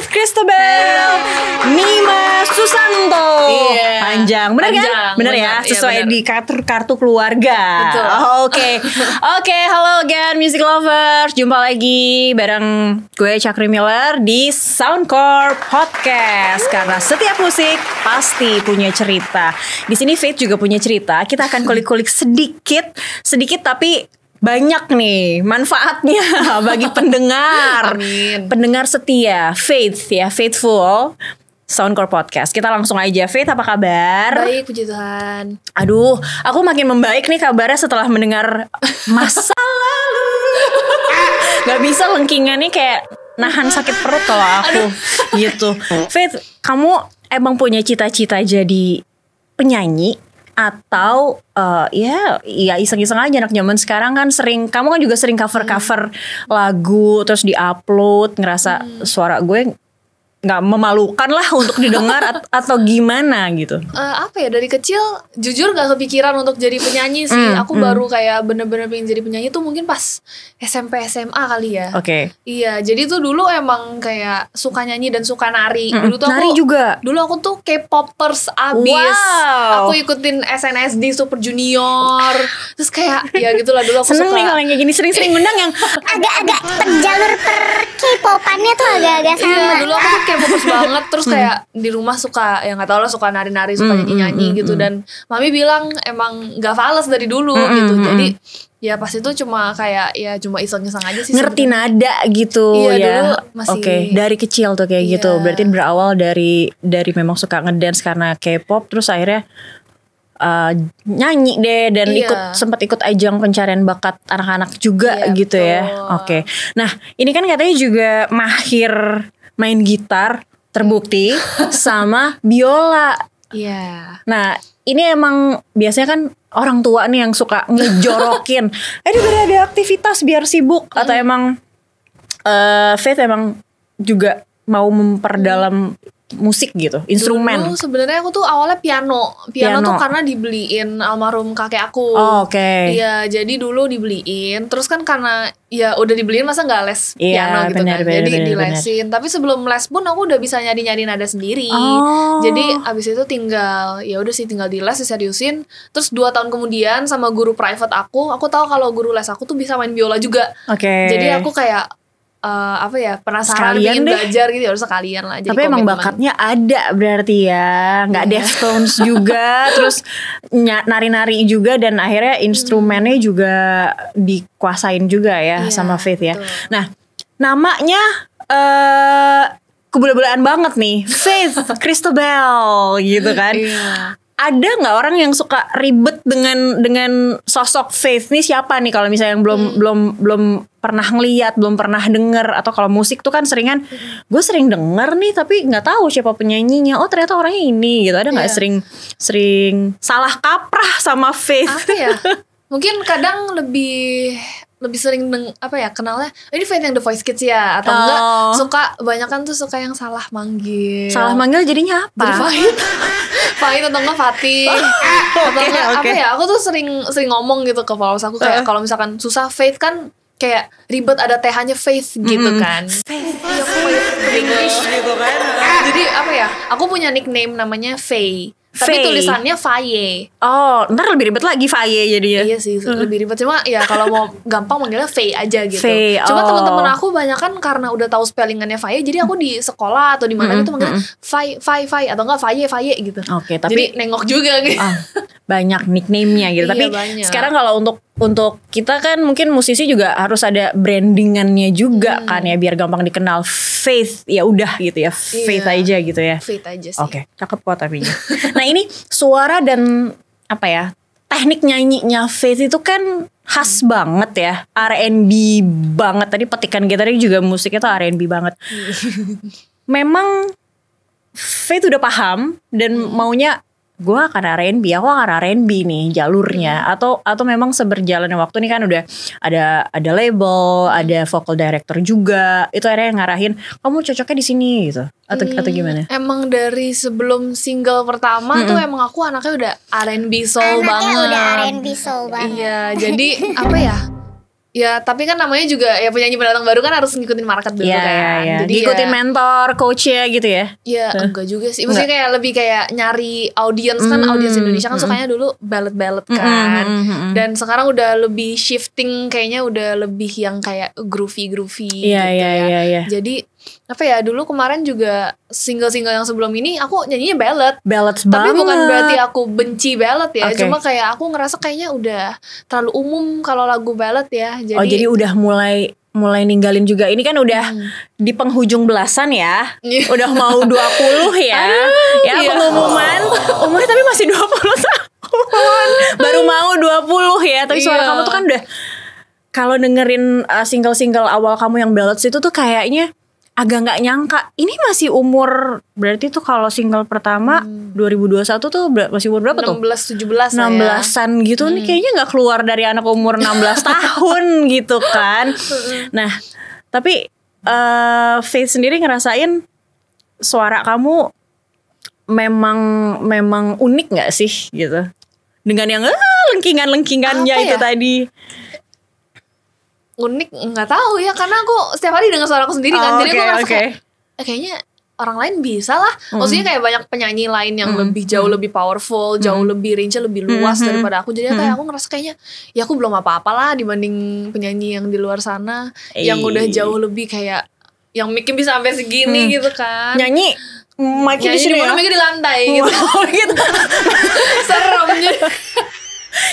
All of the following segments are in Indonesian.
Christabel, Mima Susanto. Panjang, bener kan? Bener ya, sesuai di kartu keluarga. Betul. Oke, halo again music lovers. Jumpa lagi bareng gue Chakri Miller di Soundcore Podcast. Karena setiap musik pasti punya cerita. Di sini Faith juga punya cerita. Kita akan kulik-kulik sedikit tapi banyak nih manfaatnya bagi pendengar. Amin. Pendengar setia Faith ya, Faithful Soundcore Podcast. Kita langsung aja. Faith, apa kabar? Baik, puji Tuhan. Aduh, aku makin membaik nih kabarnya setelah mendengar masa lalu. Gak bisa lengkingannya kayak nahan sakit perut kalau aku gitu. Faith, kamu emang punya cita-cita jadi penyanyi? Atau ya iseng-iseng aja, anak zaman sekarang kan kamu kan juga sering cover lagu terus diupload, ngerasa suara gue nggak memalukan lah untuk didengar atau gimana gitu. Apa ya, dari kecil jujur gak kepikiran untuk jadi penyanyi sih. Aku baru kayak bener-bener pengen jadi penyanyi tuh mungkin pas SMP SMA kali ya. Oke. Iya, jadi tuh dulu emang kayak suka nyanyi dan suka nari. Dulu tuh nari juga. Dulu aku tuh K-popers abis. Wow. Aku ikutin SNSD Super Junior. Terus kayak ya gitulah, dulu aku seneng suka. Nih kalau yang kayak gini, sering-sering ngundang yang agak-agak jalur K-popannya tuh agak-agak sama. Iya, dulu aku tuh K-popers banget. Terus kayak di rumah suka, ya gak tau lah, suka nari-nari, suka nyanyi-nyanyi gitu. Dan mami bilang emang gak fales dari dulu gitu. Jadi ya pas itu cuma kayak ya cuma iseng-iseng aja sih. ngerti sebenernya. nada gitu. Iya, ya. dulu masih. Oke, dari kecil tuh kayak Iya. gitu. Berarti berawal dari memang suka ngedance karena K-pop, terus akhirnya nyanyi deh dan Iya. sempat ikut ajang pencarian bakat anak-anak juga Iya, gitu betul. ya. Oke. Nah, ini kan katanya juga mahir main gitar, terbukti sama biola. Iya. Nah, ini emang biasanya kan orang tua nih yang suka ngejorokin. Juga ada aktivitas biar sibuk atau emang Faith emang juga mau memperdalam musik gitu, instrumen. Dulu sebenarnya aku tuh awalnya piano tuh karena dibeliin almarhum kakek aku. Oh, oke. Iya, jadi dulu dibeliin. Terus kan karena ya udah dibeliin, masa nggak les piano gitu kan. Jadi dilesin. Tapi sebelum les pun aku udah bisa nyari nada sendiri. Oh. Jadi abis itu tinggal di les, diseriusin. Terus 2 tahun kemudian sama guru private aku tahu kalau guru les aku tuh bisa main biola juga. Oke. Jadi aku kayak penasaran, Sekalian ingin deh. belajar gitu, harus sekalian lah. Jadi tapi emang komitmen. bakatnya ada berarti ya, nggak Deftones juga, terus nari-nari juga dan akhirnya instrumennya juga dikuasain juga ya Iya, sama Faith ya. betul. Nah, namanya kebula-bulaan banget nih, Faith Christabel gitu kan. Iya. Ada nggak orang yang suka ribet dengan sosok Faith nih, siapa nih kalau misalnya yang belum pernah ngeliat, belum pernah denger, atau kalau musik tuh kan seringan gue sering denger nih tapi nggak tahu siapa penyanyinya, oh ternyata orangnya ini gitu. Ada nggak sering salah kaprah sama Faith? Apa ya? Mungkin kadang lebih sering kenalnya ini Faith yang The Voice Kids ya, atau enggak suka banyakan tuh suka yang salah manggil. Salah manggil jadinya apa? Jadi Fahit atau enggak Fatih. Atau enggak apa ya? Aku tuh sering ngomong gitu ke followers aku kayak kalau misalkan susah Faith kan kayak ribet, ada TH-nya Faith gitu kan. Faith English gitu kan. Jadi apa ya? Aku punya nickname namanya Faye. Tapi tulisannya Faye. Oh, ntar lebih ribet lagi Faye jadinya. Iya sih, lebih ribet. Cuma ya kalau mau gampang manggilnya Faye aja gitu. Faye, Cuma teman-teman aku banyak kan karena udah tahu spellingannya Faye, jadi aku di sekolah atau di mana gitu manggilnya Faye atau enggak Faye gitu. Oke, tapi jadi nengok juga gitu. banyak nickname-nya gitu. Iya, Tapi banyak. sekarang kalau untuk kita kan mungkin musisi juga harus ada brandingannya juga kan ya, biar gampang dikenal. Faith ya udah gitu ya, Faith aja gitu ya. Faith aja sih. Oke, cakep kok tapi. Nah, ini suara dan apa ya, teknik nyanyinya Faith itu kan khas banget ya, R&B banget. Tadi petikan gitarnya juga musiknya tuh R&B banget. Memang Faith udah paham dan maunya gue akan R&B, aku akan R&B nih jalurnya, atau memang seberjalannya waktu nih kan udah ada label, ada vocal director juga, itu akhirnya yang ngarahin kamu cocoknya di sini gitu, atau gimana? Emang dari sebelum single pertama tuh emang aku anaknya udah R&B soul banget. Udah R&B soul banget. Iya, jadi apa ya? Ya tapi kan namanya juga ya penyanyi pendatang baru kan harus ngikutin market dulu kan. Jadi ngikutin mentor, coachnya gitu ya. Ya enggak juga sih. Maksudnya kayak lebih kayak nyari audiens kan, audiens Indonesia kan sukanya dulu ballad kan. Dan sekarang udah lebih shifting, kayaknya udah lebih yang kayak groovy gitu ya. Jadi apa ya, dulu kemarin juga single-single yang sebelum ini aku nyanyinya ballads tapi banget. bukan berarti aku benci ballad ya, cuma kayak aku ngerasa kayaknya udah terlalu umum kalau lagu ballad ya. Jadi udah mulai ninggalin juga. Ini kan udah di penghujung belasan ya. Udah mau 20 ya. Pengumuman umurnya tapi masih 20 tahun. Baru mau 20 ya. Tapi suara kamu tuh kan udah, kalau dengerin single-single awal kamu yang ballads itu tuh kayaknya agak nggak nyangka. Ini masih umur, berarti tuh kalau single pertama 2021 tuh masih umur berapa 16-17 tuh? 16-an gitu nih, kayaknya nggak keluar dari anak umur 16 tahun gitu kan. Nah, tapi Faith sendiri ngerasain suara kamu memang unik nggak sih gitu? Dengan yang lengkingannya itu tadi. Unik nggak tahu ya, karena aku setiap hari dengar suara aku sendiri kan, jadi aku ngerasa kayaknya orang lain bisa lah. Maksudnya kayak banyak penyanyi lain yang lebih jauh lebih powerful, jauh lebih range-nya lebih luas daripada aku. Jadi kayak aku ngerasa kayaknya ya aku belum apa-apa lah dibanding penyanyi yang di luar sana yang udah jauh lebih kayak yang mic-nya bisa sampai segini gitu kan. Nyanyi mic-nya di sini ya, mic-nya di lantai gitu. Serem jadi.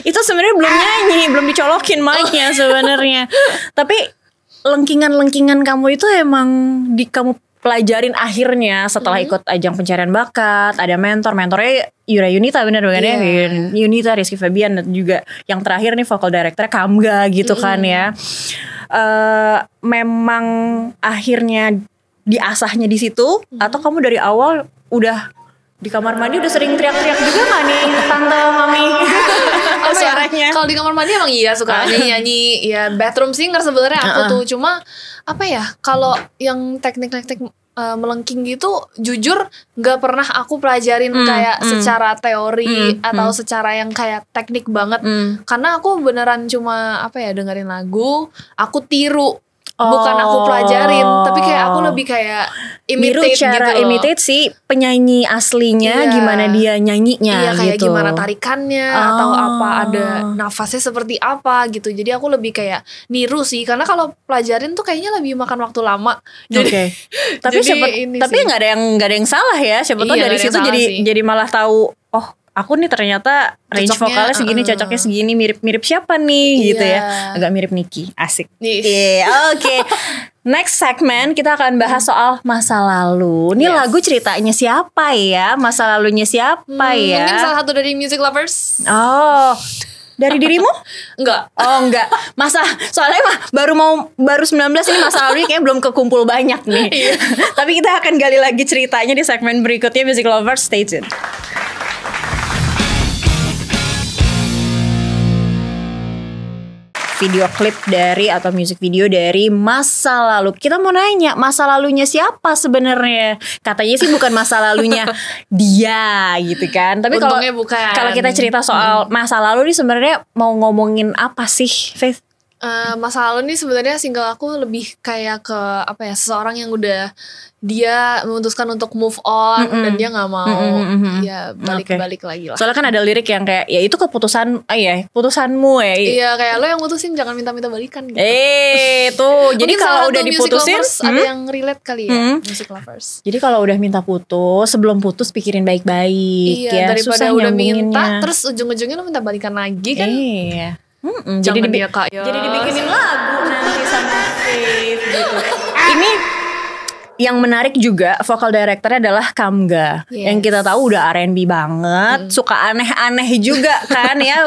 Itu sebenarnya belum nyanyi, belum dicolokin mic-nya sebenarnya. Tapi lengkingan kamu itu emang kamu pelajarin akhirnya setelah ikut ajang pencarian bakat. Ada mentornya Yura Yunita, bener bukan ya? Yunita, Rizky Febian, dan juga yang terakhir nih vocal directornya Kamga gitu kan ya. Memang akhirnya diasahnya di situ, atau kamu dari awal udah di kamar mandi udah sering teriak-teriak juga gak nih tante mami? Suaranya kalau di kamar mandi emang iya suka nyanyi ya, bathroom singer sebenarnya aku tuh. Cuma apa ya, kalau yang teknik melengking gitu jujur nggak pernah aku pelajarin kayak secara teori atau secara yang kayak teknik banget. Karena aku beneran cuma apa ya, dengerin lagu aku tiru, bukan aku pelajarin, tapi kayak aku lebih kayak imitate cara gitu loh. Imitate si penyanyi aslinya, gimana dia nyanyinya kayak gitu. Gimana tarikannya atau apa, ada nafasnya seperti apa gitu. Jadi aku lebih kayak niru sih, karena kalau pelajarin tuh kayaknya lebih makan waktu lama. Jadi tapi nggak ada yang salah ya. Siapa tahu dari situ jadi malah tahu, oh aku nih ternyata range vokalnya segini, cocoknya segini, mirip siapa nih gitu ya. Agak mirip Niki, asik. Oke. Next segment kita akan bahas soal masa lalu. Ini lagu ceritanya siapa ya? Masa lalunya siapa ya? Mungkin salah satu dari Music Lovers. Oh, dari dirimu? Enggak. Oh enggak. Soalnya baru 19 ini, masa lalunya kayaknya belum kekumpul banyak nih. Tapi kita akan gali lagi ceritanya di segmen berikutnya Music Lovers, stay tuned. Video klip dari atau music video dari masa lalu. Kita mau nanya, masa lalunya siapa sebenarnya? Katanya sih bukan masa lalunya dia gitu kan. Tapi kalau kita cerita soal masa lalu nih sebenarnya mau ngomongin apa sih, Faith? Masa lalu nih sebenarnya single aku lebih kayak ke apa ya, seseorang yang udah dia memutuskan untuk move on dan dia nggak mau ya balik lagi lah. Soalnya kan ada lirik yang kayak ya itu keputusan, putusanmu ya. Iya, kayak lo yang mutusin, jangan minta-minta balikan gitu. Tuh. Jadi kalau udah diputusin ada yang relate kali ya, Music Lovers. Jadi kalau udah minta putus, sebelum putus pikirin baik-baik ya. Daripada udah minta terus ujung-ujungnya lo minta balikan lagi kan. Iya. Jadi dibikinin lagu nanti sama Faith gitu. Ini yang menarik juga, vokal directornya adalah Kamga, yang kita tahu udah R&B banget, suka aneh-aneh juga kan ya,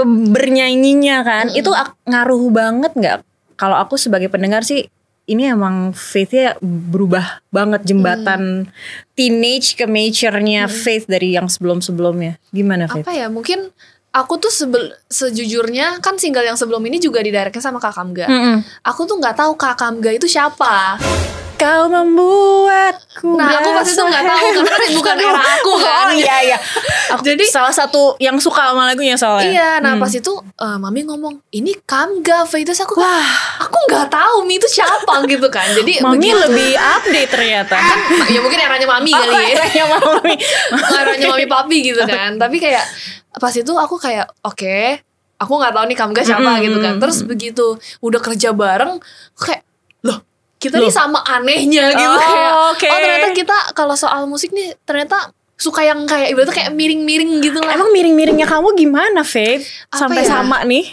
bernyanyinya kan. Itu ngaruh banget nggak? Kalau aku sebagai pendengar sih, ini emang Faith-nya berubah banget, jembatan teenage ke mature-nya Faith dari yang sebelum-sebelumnya. Gimana Faith? Apa ya, mungkin aku tuh sejujurnya kan single yang sebelum ini juga didirectnya sama Kak Kamga. Aku tuh nggak tahu Kak Kamga itu siapa. Kau membuatku. Nah, aku pas pas itu nggak tahu karena bukan era aku kan. Oh iya. Jadi salah satu yang suka sama lagunya soalnya. Iya, nah pas itu mami ngomong ini Kamga, terus aku aku nggak tahu Mi itu siapa gitu kan. Jadi mami lebih update ternyata. Kan ya mungkin eranya mami kali ya. Eranya mami papi gitu kan. Tapi kayak pas itu aku kayak oke, aku nggak tahu nih Kamga siapa gitu kan. Terus begitu udah kerja bareng kayak loh kita nih sama anehnya gitu kayak oh ternyata kita kalau soal musik nih ternyata suka yang kayak ibaratnya kayak miring-miring gitu lah. Emang miring-miringnya kamu gimana, Faith? Sampai sama nih.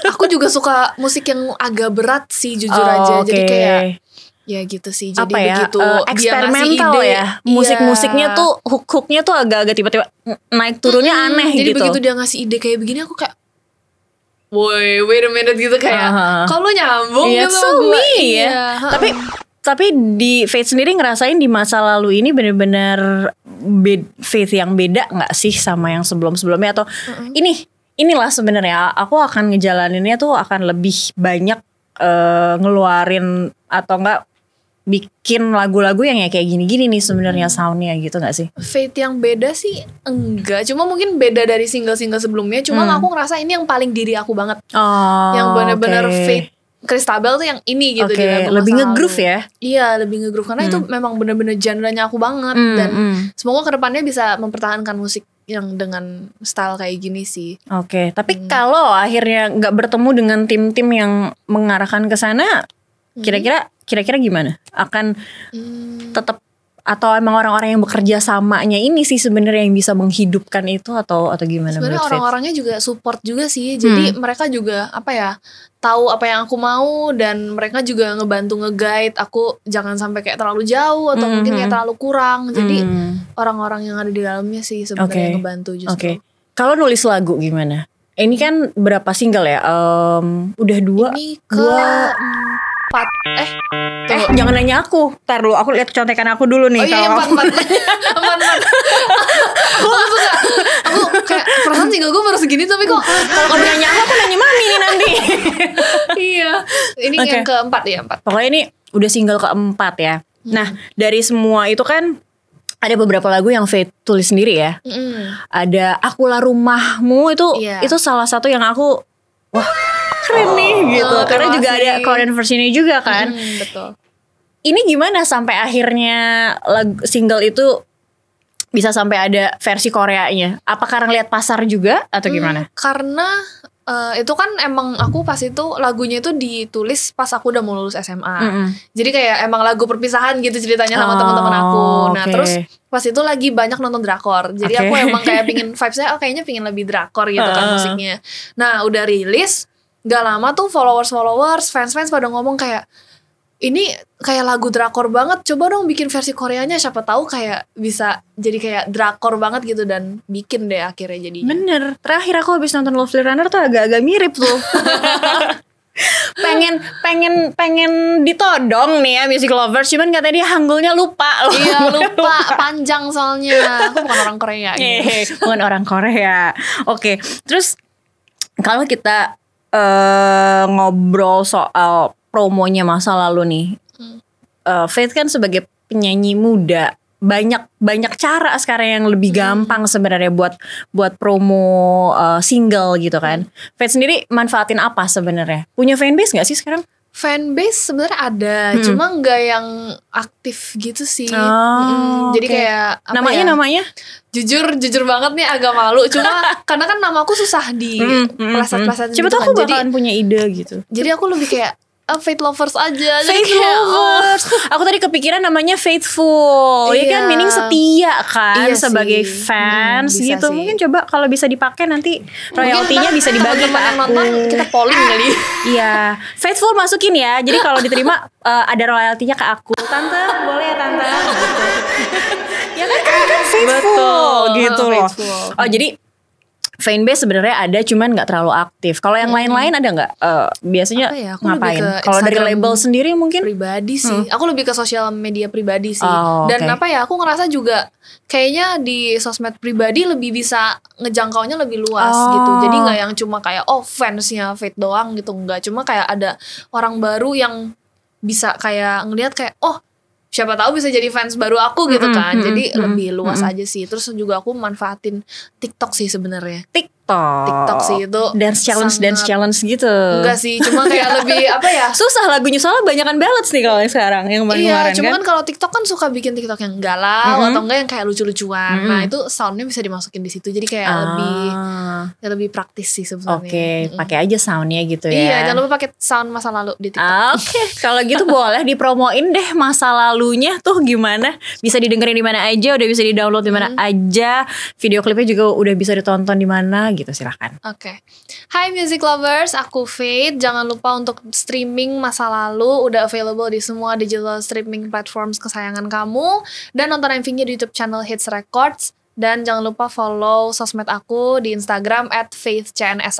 Aku juga suka musik yang agak berat sih jujur aja. Jadi kayak ya gitu sih. Jadi begitu eksperimental ya. Musik-musiknya tuh hook-hooknya tuh agak-agak tiba-tiba naik turunnya aneh jadi gitu. Jadi begitu dia ngasih ide kayak begini aku kayak wait a minute gitu kayak kalau nyambung gitu sama gue. Ya. Tapi di Faith sendiri ngerasain di masa lalu ini benar-benar Faith yang beda nggak sih sama yang sebelum-sebelumnya atau inilah sebenarnya aku akan ngejalaninnya tuh akan lebih banyak ngeluarin atau enggak bikin lagu-lagu yang ya kayak gini-gini nih sebenarnya soundnya gitu nggak sih? Faith yang beda sih enggak, cuma mungkin beda dari single-single sebelumnya. Cuma aku ngerasa ini yang paling diri aku banget, yang benar-benar Faith Christabel tuh yang ini gitu. Lebih nge-groove ya? Iya lebih nge-groove karena itu memang benar-benar genre-nya aku banget dan semoga kedepannya bisa mempertahankan musik yang dengan style kayak gini sih. Tapi kalau akhirnya nggak bertemu dengan tim-tim yang mengarahkan ke sana, kira-kira gimana? Akan tetap atau emang orang-orang yang bekerja samanya ini sih sebenarnya yang bisa menghidupkan itu atau gimana? Sebenarnya orang-orangnya juga support juga sih. Jadi mereka juga tahu apa yang aku mau dan mereka juga ngebantu nge-guide aku jangan sampai kayak terlalu jauh atau mungkin kayak terlalu kurang. Jadi orang-orang yang ada di dalamnya sih sebenarnya ngebantu justru. Kalau nulis lagu gimana? Ini kan berapa single ya? Udah 2. Ini ke 4. Jangan nanya aku. Ntar dulu aku lihat contekan aku dulu nih. Oh iya 4. Aku kayak perasaan single gue baru segini tapi kok kalau nanya aku nanya mami nih nanti. Iya. Ini yang keempat ya 4. Pokoknya ini udah single keempat ya. Nah dari semua itu kan ada beberapa lagu yang Faith tulis sendiri ya. Ada Akulah Rumahmu itu salah satu yang aku keren nih gitu. Karena juga ada Korean versionnya juga kan. Betul. Ini gimana sampai akhirnya single itu bisa sampai ada versi Koreanya? Apa karena lihat pasar juga atau gimana? Karena itu kan emang aku pas itu lagunya itu ditulis pas aku udah mau lulus SMA. Jadi kayak emang lagu perpisahan gitu ceritanya sama teman-teman aku. Nah terus pas itu lagi banyak nonton drakor. Jadi aku emang kayak pingin vibesnya kayaknya pingin lebih drakor gitu kan musiknya. Nah udah rilis gak lama tuh followers fans pada ngomong kayak ini kayak lagu drakor banget, coba dong bikin versi Koreanya, siapa tahu kayak bisa jadi kayak drakor banget gitu dan bikin deh akhirnya jadinya. Bener, terakhir aku habis nonton Lovely Runner tuh agak-agak mirip tuh. pengen ditodong nih ya Music Lovers, cuman katanya dia Hangulnya lupa. Iya lupa, panjang soalnya. Aku bukan orang Korea gitu. Bukan orang Korea. Oke, terus kalau kita ngobrol soal promonya masa lalu nih, Faith kan sebagai penyanyi muda banyak cara sekarang yang lebih gampang sebenarnya buat promo single gitu kan. Faith sendiri manfaatin apa sebenarnya? Punya fanbase nggak sih sekarang? Fanbase sebenarnya ada, cuma nggak yang aktif gitu sih. Jadi kayak apa namanya? Jujur banget nih agak malu. Cuma karena kan namaku susah di pleset-pleset. Coba tuh aku bakalan punya ide gitu. Jadi aku lebih kayak Faith Lovers aja. Faith Lovers. Aku tadi kepikiran namanya Faithful. Ya kan meaning setia kan sebagai fans gitu. Sih. Mungkin coba kalau bisa dipakai nanti royaltinya bisa dibagi ke aku. Nonton, kita polling kali. Iya, Faithful masukin ya. Jadi kalau diterima ada royaltinya ke aku. Tante, boleh ya tante? Ya kan Faithful gitu loh. Oh jadi fanbase sebenarnya ada, cuman nggak terlalu aktif. Kalau yang lain-lain ada nggak? Biasanya ngapain? Kalau dari label sendiri mungkin pribadi sih. Aku lebih ke sosial media pribadi sih. Dan aku ngerasa juga kayaknya di sosmed pribadi lebih bisa ngejangkaunya lebih luas gitu. Jadi nggak yang cuma kayak fansnya Faith doang gitu, nggak. Cuma kayak ada orang baru yang bisa kayak ngelihat kayak siapa tahu bisa jadi fans baru aku gitu kan. Jadi lebih luas aja sih. Terus juga aku manfaatin TikTok sih sebenarnya. TikTok sih itu dance challenge gitu. Enggak sih, cuma kayak lebih apa ya? Susah lagunya soalnya banyakan ballads nih kalau yang sekarang yang kemarin-kemarin cuma kan. kan kalau TikTok kan suka bikin TikTok yang galau atau enggak yang kayak lucu-lucuan. Nah, itu soundnya bisa dimasukin di situ. Jadi kayak lebih praktis sih sebenarnya. Oke, pakai aja soundnya gitu ya. Iya, jangan lupa pakai sound masa lalu di TikTok. Oke, kalau gitu boleh dipromoin deh masa lalunya tuh gimana? Bisa didengerin di mana aja, udah bisa di-download di mana aja. Video klipnya juga udah bisa ditonton di mana gitu, silahkan. Oke. Hai music lovers, aku Faith. Jangan lupa untuk streaming masa lalu udah available di semua digital streaming platforms kesayangan kamu, dan nonton MV-nya di YouTube channel Hits Records. Dan jangan lupa follow sosmed aku di Instagram @faithcns_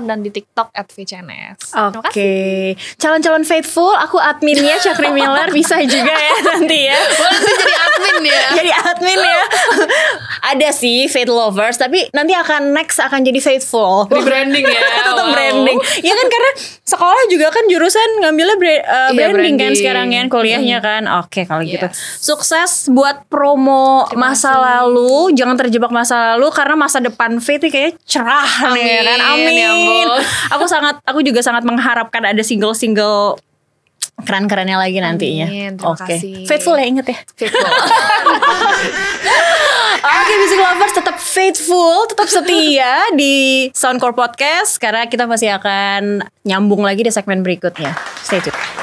dan di TikTok @faithcns. Oke, calon-calon faithful, aku adminnya Chakri Miller, bisa juga ya nanti ya. Boleh jadi admin ya. Jadi admin ya. Ada sih Faith Lovers, tapi nanti akan jadi faithful. Rebranding ya. Tetap branding. Ya kan karena sekolah juga kan jurusan ngambilnya branding kan sekarang ya kuliahnya kan. Oke, kalau gitu. Sukses buat promo masa lalu. Jangan terjebak masa lalu karena masa depan Faith nih kayaknya cerah nih kan. Amin. Ya ampun. Aku juga sangat mengharapkan ada single-single keren-kerennya lagi nantinya. Oke. Faithful ya, inget ya. Faithful. Oke, music lovers tetap faithful, tetap setia di Soundcore Podcast karena kita masih akan nyambung lagi di segmen berikutnya. Stay tune.